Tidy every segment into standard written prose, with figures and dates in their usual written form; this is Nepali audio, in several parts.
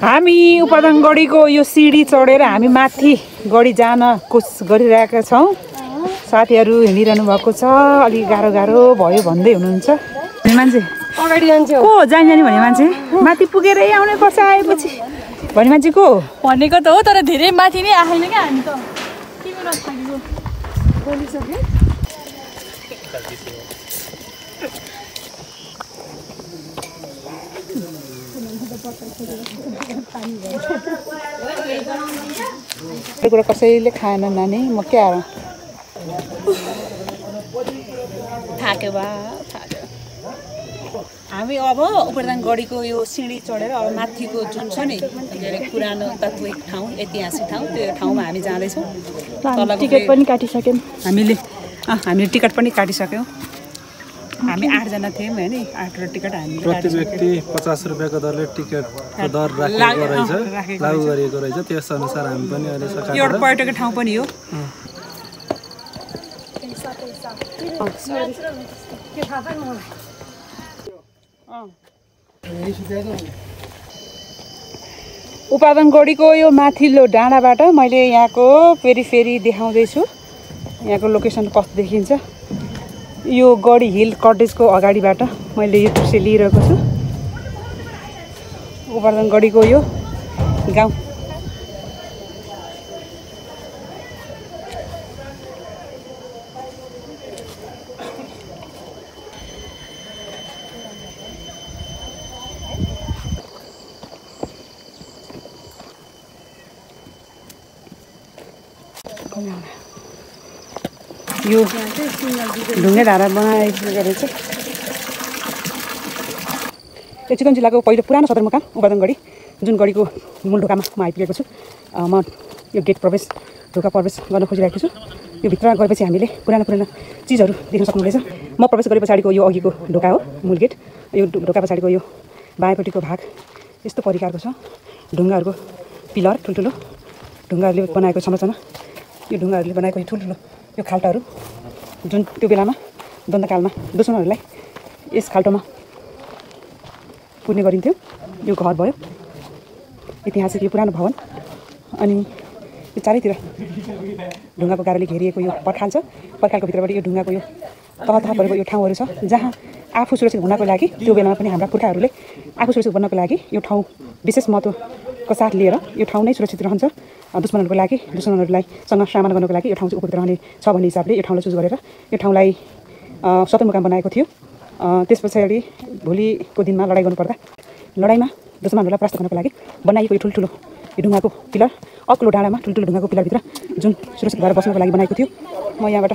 हामी उपदाङ गढीको यो सिडी चढेर हामी माथि गढी जान कोसिस गरिरहेका छौँ। साथीहरू हिँडिरहनु भएको छ, अलि गाह्रो गाह्रो भयो भन्दै हुनुहुन्छ। मान्छे अगाडि जान्छ को जाने भने मान्छे माथि पुगेरै आउनै पर्छ आएपछि भन्ने मान्छे को भनेको त हो, तर धेरै माथि नै आएन क्या हामी त के गर्न थालेको बोलिसक्यो। यो कुरा कसैले खाएन नानी, म क्या थाक्यो बा थाक्यो। हामी अब उपदाङ गढीको यो सिँढी चढेर अब माथिको जुन छ नि पुरानो तात्विक ठाउँ, ऐतिहासिक ठाउँ, त्यो ठाउँमा हामी जाँदैछौँ। टिकट पनि काटिसक्यौँ हामीले टिकट पनि काटिसक्यौँ। हामी 8 जना थियौँ हैन, 8 टिकट हामी प्रति व्यक्ति 50 रुपैयाँको दरले टिकटको दर राखेको रहेछ, लागू गरिएको रहेछ। त्यस अनुसार हामी पनि अहिले सकाएर एउटा पर्यटक ठाउँ पनि हो। उपदाङ गढीको यो माथिल्लो डाँडाबाट मैले यहाँको फेरि देखाउँदैछु। यहाँको लोकेसन कस्तो देखिन्छ। यो गढी हिल कटेजको अगाडिबाट मैले यो दृश्य लिइरहेको छु। उपदाङ गढीको यो गाउँ यो ढुङ्गे धारा बनाइसकेको छ। यो चितवन जिल्लाको पहिलो पुरानो सदरमुकाम उपदाङ गढी, जुन गढीको मूल ढोकामा म आइपुगेको छु। म यो ढोका प्रवेश गर्न खोजिरहेको छु। यो भित्र गएपछि हामीले पुरानो चिजहरू देख्न सक्नुहुनेछ। म प्रवेश गरे पछाडिको यो अघिको ढोका हो, मूल गेट। यो ढोका पछाडिको यो बायाँपट्टिको भाग यस्तो परिकारको छ। ढुङ्गाहरूको पिलर, ठुल्ठुलो ढुङ्गाहरूले बनाएको संरचना, यो ढुङ्गाहरूले बनाएको यो ठुल्ठुलो यो खाल्टाहरू, जुन त्यो बेलामा द्वन्द्वकालमा दुश्मनहरूलाई यस खाल्टोमा पुर्ने गरिन्थ्यो। यो घर भयो, ऐतिहासिक यो पुरानो भवन। अनि यो चारैतिर ढुङ्गाको गाह्रोले घेरिएको यो पर्खाल छ। पर्खालको भित्रबाट यो ढुङ्गाको यो तह परेको यो ठाउँहरू छ, जहाँ आफू सुरक्षित हुनको लागि त्यो बेलामा पनि हाम्रा पुर्खाहरूले आफू सुरक्षित बन्नको लागि यो ठाउँ विशेष महत्त्वको साथ लिएर यो ठाउँ नै सुरक्षित रहन्छ। दुश्मनहरूको लागि, दुश्मनहरूलाई सँग सामना गर्नको लागि यो ठाउँ चाहिँ उपयुक्त रहने छ भन्ने हिसाबले यो ठाउँलाई चुज गरेर यो ठाउँलाई सदरमुकाम बनाएको थियो। त्यस पछाडि भोलिको दिनमा लडाइँ गर्नुपर्दा लडाइँमा दुश्मनहरूलाई परास्त गर्नको लागि बनाइएको यो ठुल्ठुलो यो ढुङ्गाको पिलर, अग्लो डाँडामा ठुल्ठुलो ढुङ्गाको पिलरभित्र जुन सुरक्षित भएर बस्नको लागि बनाएको थियो। म यहाँबाट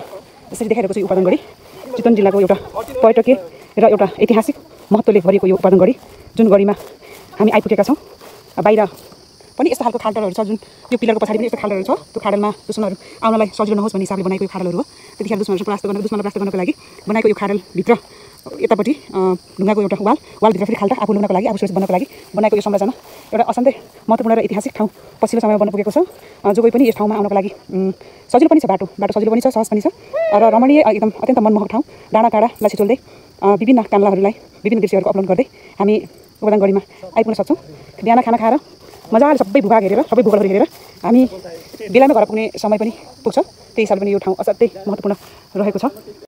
यसरी देखाइरहेको छु। उपदाङ गढी चितवन जिल्लाको एउटा पर्यटकीय र एउटा ऐतिहासिक महत्त्वले भरिएको यो उपदाङ गढी, जुन गढीमा हामी आइपुगेका छौँ। बाहिर पनि यस्तो खालको खाल्टरहरू छ, जुन यो पिलरको पछाडि पनि यस्तो खाल्टरहरू छ। त्यो खाडलमा दुश्मनहरू आउनलाई सजिलो नहोस् भन्ने हिसाबले बनाएको यो खाडलहरू हो। त्यतिखेर दुश्मनलाई परास्त गर्नको लागि बनाएको यो खाडलभित्र यतापट्टि ढुङ्गाको एउटा वालभित्र फेरि खाल्टा, आफू लुनको लागि, आफू सुरक्षित बन्नको लागि बनाएको यो संरचना एउटा असाध्यै महत्त्वपूर्ण र ऐतिहासिक ठाउँ पछिल्लो समयमा बन्न पुगेको छ। जो कोही पनि यस ठाउँमा आउनको लागि सजिलो पनि छ, बाटो सजिलो पनि छ, सहज पनि छ र रमणीय एकदम अत्यन्त मनमोहक ठाउँ। डाँडा काँडालाई छिचोल्दै विभिन्न कान्लाहरूलाई विभिन्न दृश्यहरूको अपलोड गर्दै हामी उपदाङ गढीमा आइपुग्न सक्छौँ। बिहान खाना खाएर मजाले सबै भूभागहरू हेरेर हामी बेलामा घर पुग्ने समय पनि पुग्छ। त्यही हिसाबले पनि यो ठाउँ असाध्यै महत्त्वपूर्ण रहेको छ।